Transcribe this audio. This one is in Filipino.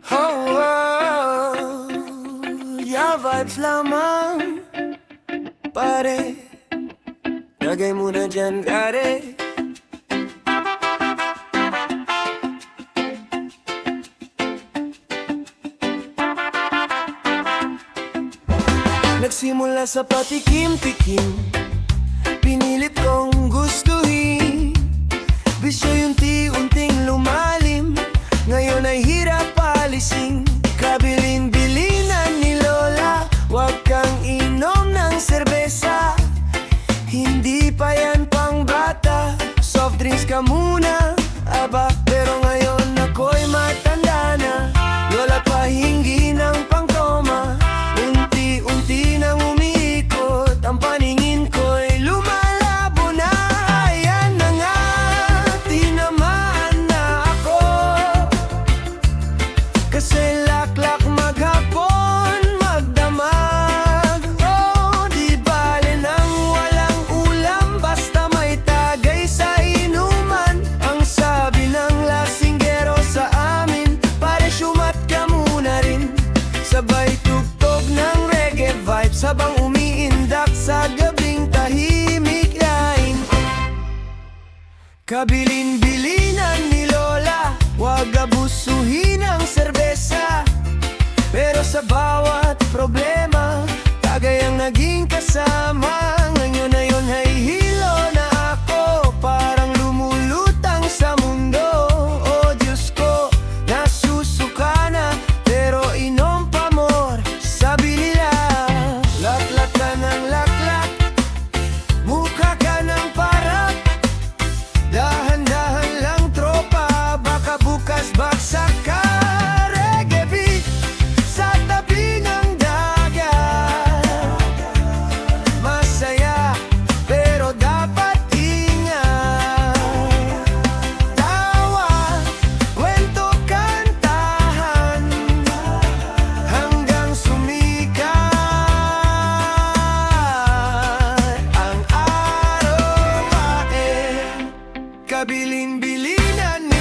Oh, oh, yeah, vibes lamang, pare. Lagay mo na dyan, kare. Nagsimula sa patikim-tikim, pinilit kong gustuhin. Bisyo unti-unting lumalim, ngayon ay hirap alisin. Kabilin-bilinan ni Lola, wag kang inom ng serbesa. Hindi pa yan pang bata, soft drinks ka muna, aba. Pero ngayon ako'y matanda na, Lola pahingi ng pangkoma. Unti-unti nang umiikot, ang paningin ko'y lumalabo na. Ayan na nga, tinamaan na ako, kasi laklak maghapon, magdamag. Oh, di bale nang walang ulam, basta may tagay sa inuman. Ang sabi ng lasinggero sa amin, pare syumat ka muna rin. Sabay tugtog ng reggae vibes habang umiindak sa gabing tahimik lain. Kabilin-bilinan ni Lola, wag abusuhin ang serbesa. Pero sa bawat problema, tagay ang naging kasama. Ngayon na yun ay hilo na ako, parang lumulutang sa mundo. Oh Diyos ko, nasusuka na, pero inom pa more. Sabi nila, laklak ka ng laklak, mukha ka ng parap. Dahan-dahan lang tropa, baka bukas bagsak ka. Reggae beat sa tabi ng dagat, masaya pero dapat ingat. Tawa, kwento, kantahan, hanggang sumikat ang araw. Kabilin-bilinan ni